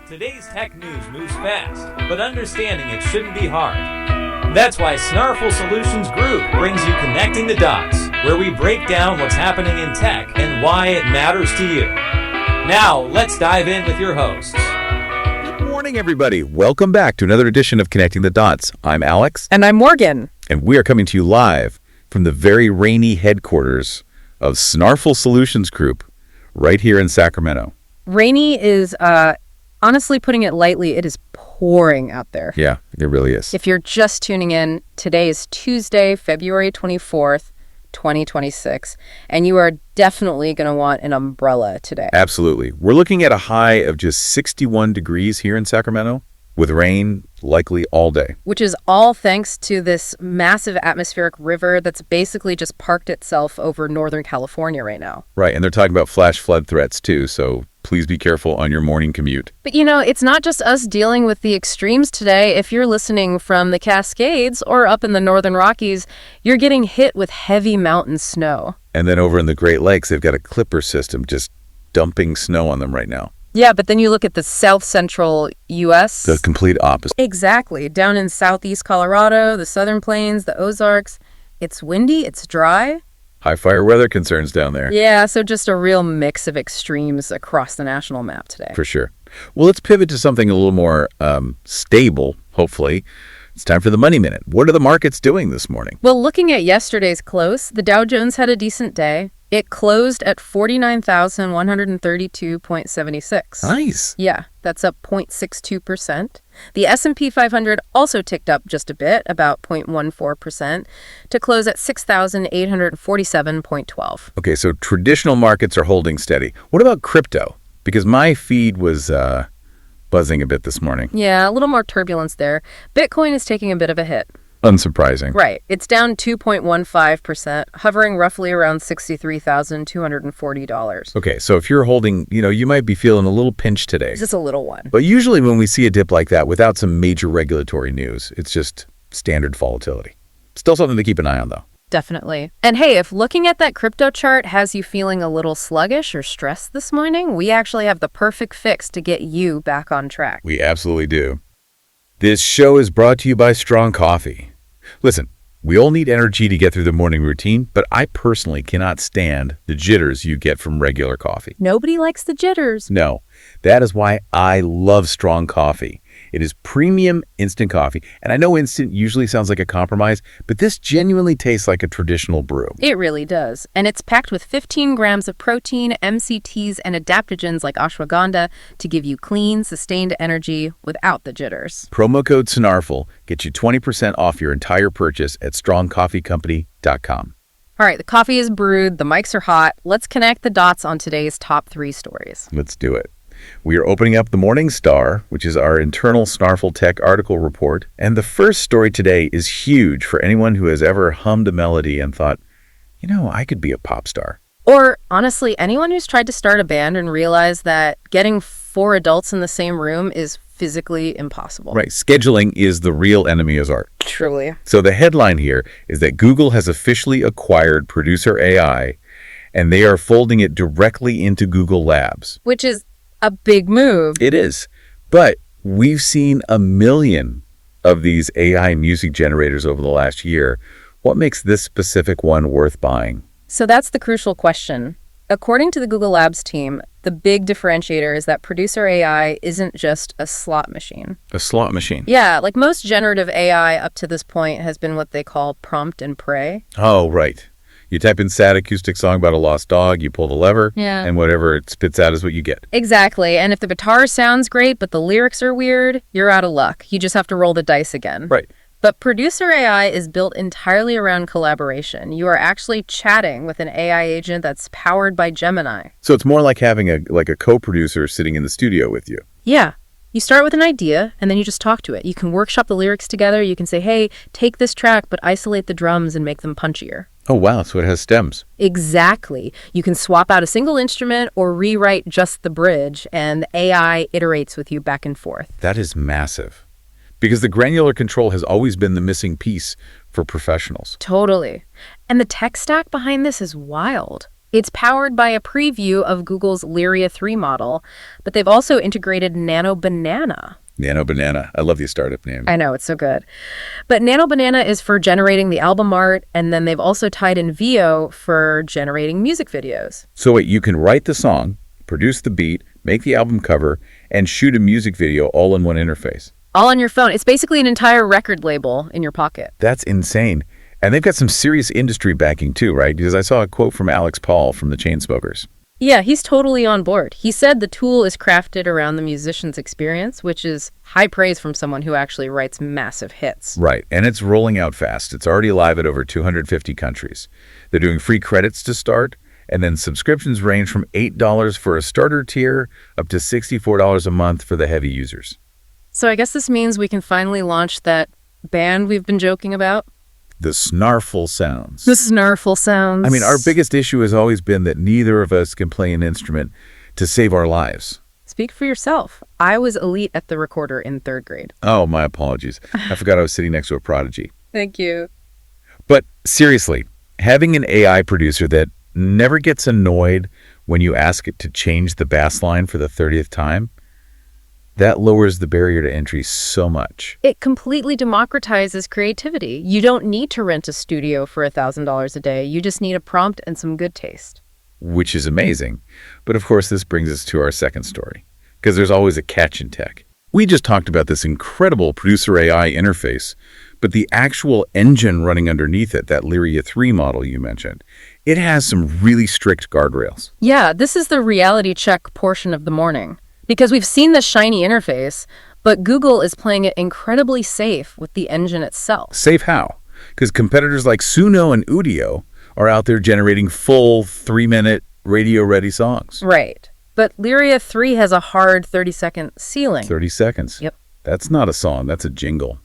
Today's tech news moves fast, but understanding it shouldn't be hard. That's why Snarful Solutions Group brings you Connecting the Dots, where we break down what's happening in tech and why it matters to you. Now, let's dive in with your hosts. Good morning, everybody. Welcome back to another edition of Connecting the Dots. I'm Alex. And I'm Morgan. And we are coming to you live from the very rainy headquarters of Snarful Solutions Group right here in Sacramento. Rainy is, honestly, putting it lightly, it is pouring out there. Yeah, it really is. If you're just tuning in, today is Tuesday, February 24th, 2026, and you are definitely going to want an umbrella today. Absolutely. We're looking at a high of just 61 degrees here in Sacramento, with rain likely all day. Which is all thanks to this massive atmospheric river that's basically just parked itself over Northern California right now. Right, and they're talking about flash flood threats too, so please be careful on your morning commute. But you know, it's not just us dealing with the extremes today. If you're listening from the Cascades or up in the Northern Rockies, you're getting hit with heavy mountain snow. And then over in the Great Lakes, they've got a clipper system just dumping snow on them right now. Yeah, but then you look at the south-central U.S. The complete opposite. Exactly. Down in southeast Colorado, the Southern Plains, the Ozarks, it's windy, it's dry. High fire weather concerns down there. Yeah, so just a real mix of extremes across the national map today. For sure. Well, let's pivot to something a little more stable, hopefully. It's time for the Money Minute. What are the markets doing this morning? Well, looking at yesterday's close, the Dow Jones had a decent day. It closed at 49,132.76. Nice. Yeah, that's up 0.62%. The S&P 500 also ticked up just a bit, about 0.14%, to close at 6,847.12. Okay, so traditional markets are holding steady. What about crypto? Because my feed was buzzing a bit this morning. Yeah, a little more turbulence there. Bitcoin is taking a bit of a hit. Unsurprising. Right. It's down 2.15%, hovering roughly around $63,240. Okay, so if you're holding, you might be feeling a little pinch today. Just a little one. But usually when we see a dip like that without some major regulatory news, it's just standard volatility. Still something to keep an eye on, though. Definitely. And hey, if looking at that crypto chart has you feeling a little sluggish or stressed this morning, we actually have the perfect fix to get you back on track. We absolutely do. This show is brought to you by Strong Coffee. Listen, we all need energy to get through the morning routine, but I personally cannot stand the jitters you get from regular coffee. Nobody likes the jitters. No, that is why I love Strong Coffee. It is premium instant coffee, and I know instant usually sounds like a compromise, but this genuinely tastes like a traditional brew. It really does, and it's packed with 15 grams of protein, MCTs, and adaptogens like ashwagandha to give you clean, sustained energy without the jitters. Promo code SNARFL gets you 20% off your entire purchase at strongcoffeecompany.com. All right, the coffee is brewed, the mics are hot. Let's connect the dots on today's top 3 stories. Let's do it. We are opening up the Morning Star, which is our internal Snarful Tech article report. And the first story today is huge for anyone who has ever hummed a melody and thought, I could be a pop star. Or, honestly, anyone who's tried to start a band and realized that getting 4 adults in the same room is physically impossible. Right. Scheduling is the real enemy of art. Truly. So the headline here is that Google has officially acquired ProducerAI, and they are folding it directly into Google Labs. Which is a big move. It is. But we've seen 1 million of these AI music generators over the last year. What makes this specific one worth buying? So that's the crucial question. According to the Google Labs team, the big differentiator is that ProducerAI isn't just a slot machine. A slot machine? Yeah, like most generative AI up to this point has been what they call prompt and pray. Oh, right. You type in sad acoustic song about a lost dog, you pull the lever, and whatever it spits out is what you get. Exactly. And if the guitar sounds great, but the lyrics are weird, you're out of luck. You just have to roll the dice again. Right. But ProducerAI is built entirely around collaboration. You are actually chatting with an AI agent that's powered by Gemini. So it's more like having a co-producer sitting in the studio with you. Yeah. You start with an idea, and then you just talk to it. You can workshop the lyrics together. You can say, hey, take this track, but isolate the drums and make them punchier. Oh, wow. So it has stems. Exactly. You can swap out a single instrument or rewrite just the bridge, and the AI iterates with you back and forth. That is massive. Because the granular control has always been the missing piece for professionals. Totally. And the tech stack behind this is wild. It's powered by a preview of Google's Lyria 3 model, but they've also integrated Nano Banana. Nano Banana. I love the startup name. I know, it's so good. But Nano Banana is for generating the album art, and then they've also tied in VO for generating music videos. So wait, you can write the song, produce the beat, make the album cover, and shoot a music video all in one interface. All on your phone. It's basically an entire record label in your pocket. That's insane. And they've got some serious industry backing too, right? Because I saw a quote from Alex Paul from the Chainsmokers. Yeah, he's totally on board. He said the tool is crafted around the musician's experience, which is high praise from someone who actually writes massive hits. Right, and it's rolling out fast. It's already live at over 250 countries. They're doing free credits to start, and then subscriptions range from $8 for a starter tier up to $64 a month for the heavy users. So I guess this means we can finally launch that band we've been joking about. The snarful sounds. The snarful sounds. I mean, our biggest issue has always been that neither of us can play an instrument to save our lives. Speak for yourself. I was elite at the recorder in 3rd grade. Oh, my apologies. I forgot I was sitting next to a prodigy. Thank you. But seriously, having an AI producer that never gets annoyed when you ask it to change the bass line for the 30th time, that lowers the barrier to entry so much. It completely democratizes creativity. You don't need to rent a studio for $1,000 a day. You just need a prompt and some good taste. Which is amazing. But of course, this brings us to our second story, because there's always a catch in tech. We just talked about this incredible ProducerAI interface, but the actual engine running underneath it, that Lyria 3 model you mentioned, it has some really strict guardrails. Yeah, this is the reality check portion of the morning. Because we've seen the shiny interface, but Google is playing it incredibly safe with the engine itself. Safe how? Because competitors like Suno and Udio are out there generating full 3-minute radio-ready songs. Right. But Lyria 3 has a hard 30-second ceiling. 30 seconds. Yep. That's not a song. That's a jingle.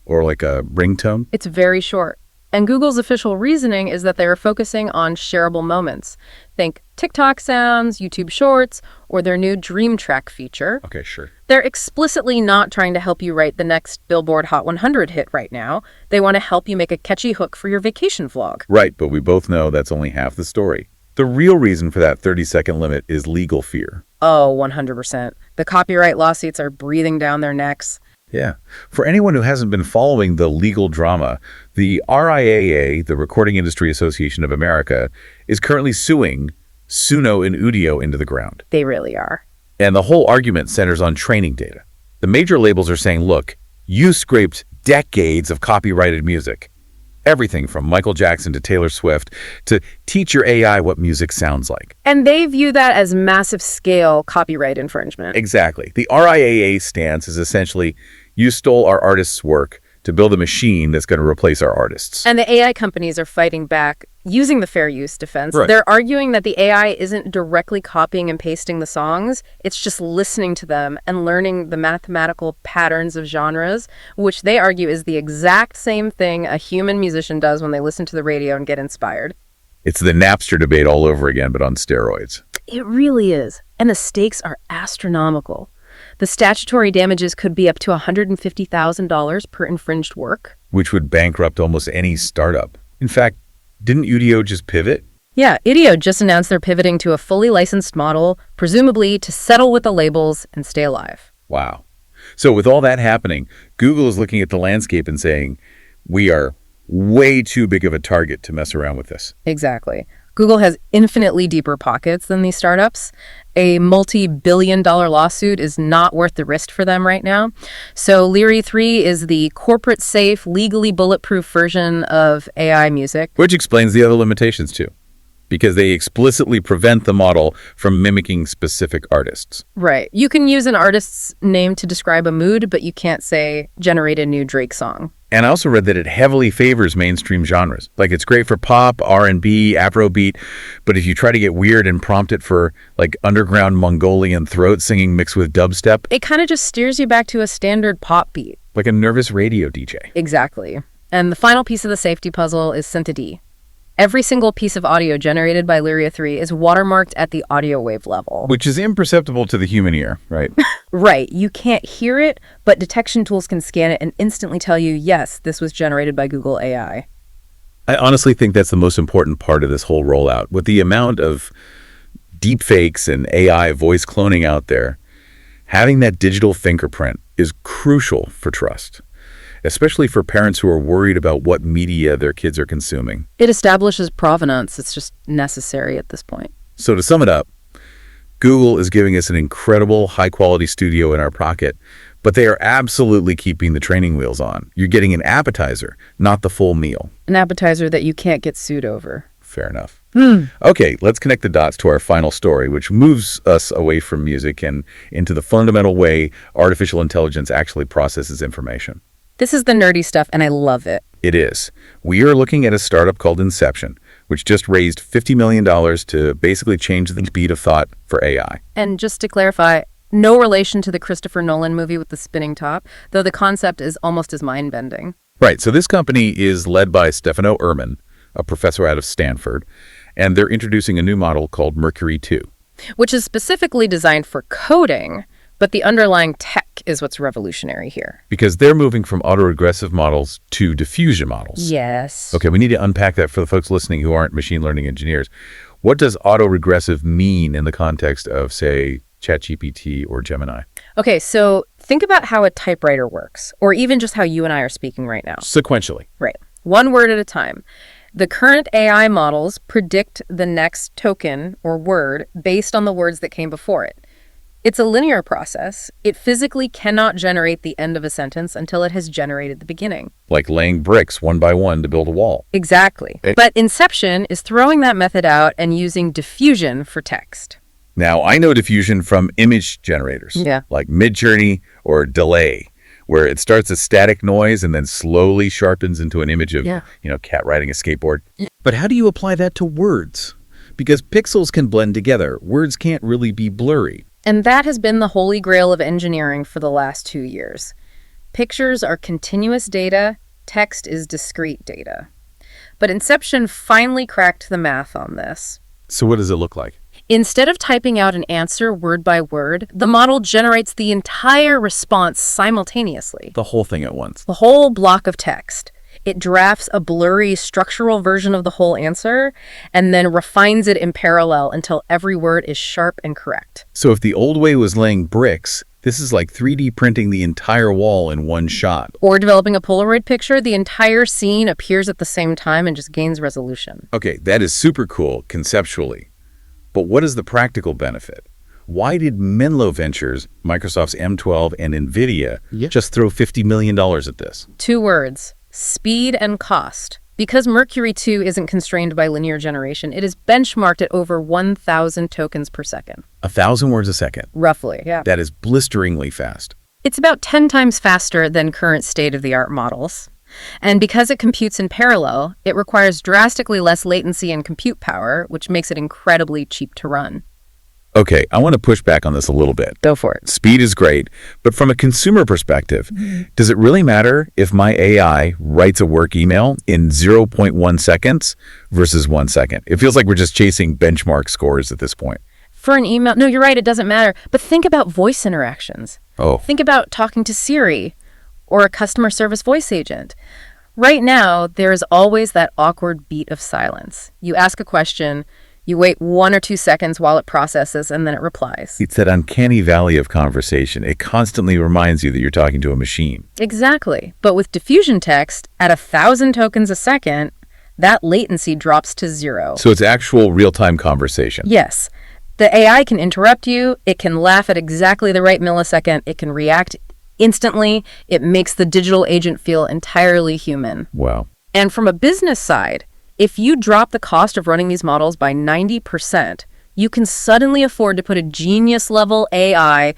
Or like a ringtone. It's very short. And Google's official reasoning is that they are focusing on shareable moments. Think TikTok sounds, YouTube Shorts, or their new Dream Track feature. Okay, sure. They're explicitly not trying to help you write the next Billboard Hot 100 hit right now. They want to help you make a catchy hook for your vacation vlog. Right, but we both know that's only half the story. The real reason for that 30-second limit is legal fear. Oh, 100%. The copyright lawsuits are breathing down their necks. Yeah. For anyone who hasn't been following the legal drama, the RIAA, the Recording Industry Association of America, is currently suing Suno and Udio into the ground. They really are. And the whole argument centers on training data. The major labels are saying, look, you scraped decades of copyrighted music. Everything from Michael Jackson to Taylor Swift to teach your AI what music sounds like. And they view that as massive scale copyright infringement. Exactly. The RIAA stance is essentially, you stole our artists' work to build a machine that's going to replace our artists. And the AI companies are fighting back using the fair use defense. Right. They're arguing that the AI isn't directly copying and pasting the songs. It's just listening to them and learning the mathematical patterns of genres, which they argue is the exact same thing a human musician does when they listen to the radio and get inspired. It's the Napster debate all over again, but on steroids. It really is. And the stakes are astronomical. The statutory damages could be up to $150,000 per infringed work. Which would bankrupt almost any startup. In fact, didn't Udio just pivot? Yeah, Udio just announced they're pivoting to a fully licensed model, presumably to settle with the labels and stay alive. Wow. So with all that happening, Google is looking at the landscape and saying, we are way too big of a target to mess around with this. Exactly. Google has infinitely deeper pockets than these startups. A multi-billion-dollar lawsuit is not worth the risk for them right now. So Lyria 3 is the corporate-safe, legally bulletproof version of AI music. Which explains the other limitations too, because they explicitly prevent the model from mimicking specific artists. Right. You can use an artist's name to describe a mood, but you can't say, generate a new Drake song. And I also read that it heavily favors mainstream genres. Like it's great for pop, R&B, Afrobeat, but if you try to get weird and prompt it for like underground Mongolian throat singing mixed with dubstep, it kind of just steers you back to a standard pop beat. like a nervous radio DJ. Exactly. And the final piece of the safety puzzle is SynthID. Every single piece of audio generated by Lyria 3 is watermarked at the audio wave level. Which is imperceptible to the human ear, right? Right. You can't hear it, but detection tools can scan it and instantly tell you, yes, this was generated by Google AI. I honestly think that's the most important part of this whole rollout. With the amount of deepfakes and AI voice cloning out there, having that digital fingerprint is crucial for trust, especially for parents who are worried about what media their kids are consuming. It establishes provenance. It's just necessary at this point. So to sum it up, Google is giving us an incredible high-quality studio in our pocket, but they are absolutely keeping the training wheels on. You're getting an appetizer, not the full meal. An appetizer that you can't get sued over. Fair enough. Okay, let's connect the dots to our final story, which moves us away from music and into the fundamental way artificial intelligence actually processes information. This is the nerdy stuff, and I love it. It is. We are looking at a startup called Inception, which just raised $50 million to basically change the speed of thought for AI. And just to clarify, no relation to the Christopher Nolan movie with the spinning top, though the concept is almost as mind-bending. Right, so this company is led by Stefano Erman, a professor out of Stanford, and they're introducing a new model called Mercury 2. Which is specifically designed for coding, but the underlying tech is what's revolutionary here. Because they're moving from autoregressive models to diffusion models. Yes. Okay, we need to unpack that for the folks listening who aren't machine learning engineers. What does autoregressive mean in the context of, say, ChatGPT or Gemini? Okay, so think about how a typewriter works, or even just how you and I are speaking right now. Sequentially. Right. One word at a time. The current AI models predict the next token or word based on the words that came before it. It's a linear process. It physically cannot generate the end of a sentence until it has generated the beginning. Like laying bricks one by one to build a wall. Exactly. But Inception is throwing that method out and using diffusion for text. Now, I know diffusion from image generators, like Midjourney or Delay, where it starts a static noise and then slowly sharpens into an image of, cat riding a skateboard. But how do you apply that to words? Because pixels can blend together. Words can't really be blurry. And that has been the holy grail of engineering for the last 2 years. Pictures are continuous data, text is discrete data. But Inception finally cracked the math on this. So what does it look like? Instead of typing out an answer word by word, the model generates the entire response simultaneously. The whole thing at once. The whole block of text. It drafts a blurry structural version of the whole answer and then refines it in parallel until every word is sharp and correct. So if the old way was laying bricks, this is like 3D printing the entire wall in one shot. Or developing a Polaroid picture, the entire scene appears at the same time and just gains resolution. Okay, that is super cool conceptually. But what is the practical benefit? Why did Menlo Ventures, Microsoft's M12, and NVIDIA just throw $50 million at this? 2 words, speed and cost. Because Mercury 2 isn't constrained by linear generation, it is benchmarked at over 1,000 tokens per second. 1,000 words a second. Roughly, yeah. That is blisteringly fast. It's about 10 times faster than current state-of-the-art models. And because it computes in parallel, it requires drastically less latency and compute power, which makes it incredibly cheap to run. Okay, I want to push back on this a little bit. Go for it. Speed is great, but from a consumer perspective, does it really matter if my AI writes a work email in 0.1 seconds versus 1 second? It feels like we're just chasing benchmark scores at this point. For an email, no, you're right, it doesn't matter. But think about voice interactions. Oh. Think about talking to Siri or a customer service voice agent. Right now, there is always that awkward beat of silence. You ask a question, you wait 1 or 2 seconds while it processes, and then it replies. It's that uncanny valley of conversation. It constantly reminds you that you're talking to a machine. Exactly. But with diffusion text, at 1,000 tokens a second, that latency drops to 0. So it's actual real-time conversation. Yes. The AI can interrupt you, it can laugh at exactly the right millisecond, it can react instantly. It makes the digital agent feel entirely human. Wow. And from a business side, if you drop the cost of running these models by 90%, you can suddenly afford to put a genius-level AI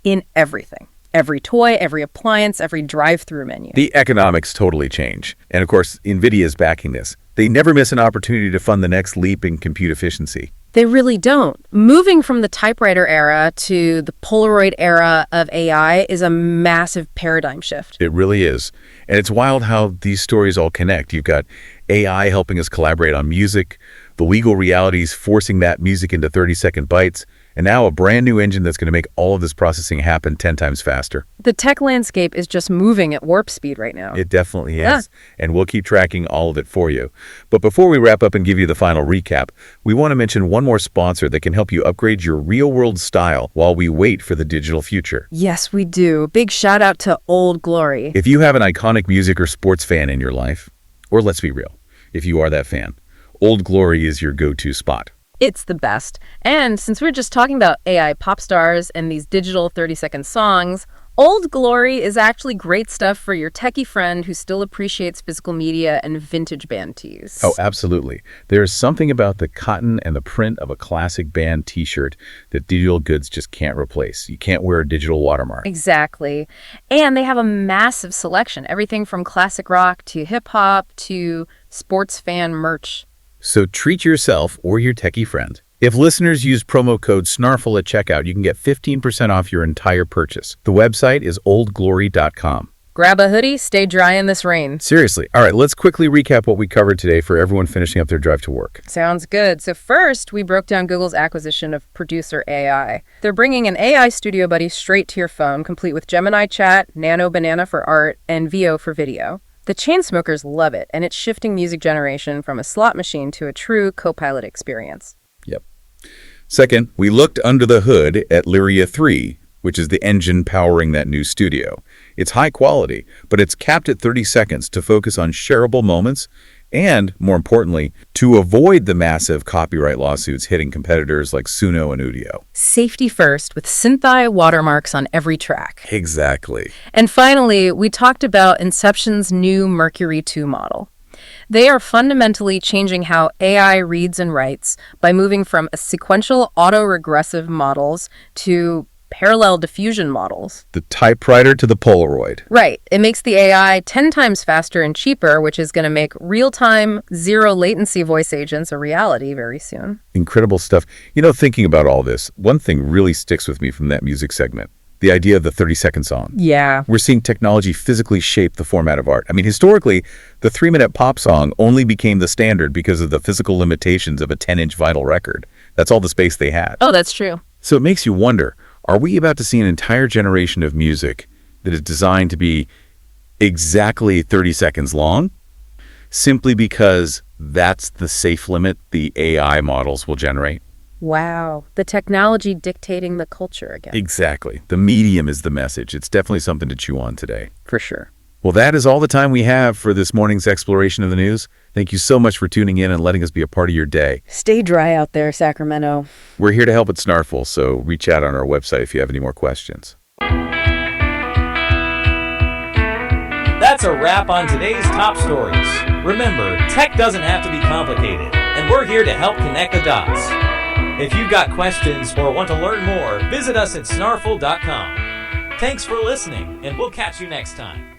in everything. Every toy, every appliance, every drive-through menu. The economics totally change. And of course, NVIDIA is backing this. They never miss an opportunity to fund the next leap in compute efficiency. They really don't. Moving from the typewriter era to the Polaroid era of AI is a massive paradigm shift. It really is. And it's wild how these stories all connect. You've got AI helping us collaborate on music, the legal realities forcing that music into 30-second bites, and now a brand new engine that's going to make all of this processing happen 10 times faster. The tech landscape is just moving at warp speed right now. It definitely is, and we'll keep tracking all of it for you. But before we wrap up and give you the final recap, we want to mention one more sponsor that can help you upgrade your real-world style while we wait for the digital future. Yes, we do. Big shout out to Old Glory. If you have an iconic music or sports fan in your life, or let's be real, if you are that fan, Old Glory is your go-to spot. It's the best. And since we're just talking about AI pop stars and these digital 30-second songs, Old Glory is actually great stuff for your techie friend who still appreciates physical media and vintage band tees. Oh, absolutely. There is something about the cotton and the print of a classic band t-shirt that digital goods just can't replace. You can't wear a digital watermark. Exactly. And they have a massive selection, everything from classic rock to hip-hop to sports fan merch. So treat yourself or your techie friend. If listeners use promo code SNARFL at checkout, you can get 15% off your entire purchase. The website is oldglory.com. Grab a hoodie, stay dry in this rain. Seriously. All right, let's quickly recap what we covered today for everyone finishing up their drive to work. Sounds good. So first, we broke down Google's acquisition of ProducerAI. They're bringing an AI studio buddy straight to your phone, complete with Gemini Chat, Nano Banana for art, and VO for video. The Chainsmokers love it, and it's shifting music generation from a slot machine to a true co-pilot experience. Yep. Second, we looked under the hood at Lyria 3, which is the engine powering that new studio. It's high quality, but it's capped at 30 seconds to focus on shareable moments and, more importantly, to avoid the massive copyright lawsuits hitting competitors like Suno and Udio. Safety first with SynthID watermarks on every track. Exactly. And finally, we talked about Inception's new Mercury 2 model. They are fundamentally changing how AI reads and writes by moving from a sequential autoregressive models to parallel diffusion models. The typewriter to the Polaroid. Right. It makes the AI 10 times faster and cheaper, which is going to make real-time, zero-latency voice agents a reality very soon. Incredible stuff. You know, thinking about all this, one thing really sticks with me from that music segment. The idea of the 30-second song. Yeah. We're seeing technology physically shape the format of art. I mean, historically, the 3-minute pop song only became the standard because of the physical limitations of a 10-inch vinyl record. That's all the space they had. Oh, that's true. So it makes you wonder, are we about to see an entire generation of music that is designed to be exactly 30 seconds long, simply because that's the safe limit the AI models will generate? Wow. The technology dictating the culture again. Exactly. The medium is the message. It's definitely something to chew on today. For sure. Well, that is all the time we have for this morning's exploration of the news. Thank you so much for tuning in and letting us be a part of your day. Stay dry out there, Sacramento. We're here to help at Snarful, so reach out on our website if you have any more questions. That's a wrap on today's top stories. Remember, tech doesn't have to be complicated, and we're here to help connect the dots. If you've got questions or want to learn more, visit us at snarful.com. Thanks for listening, and we'll catch you next time.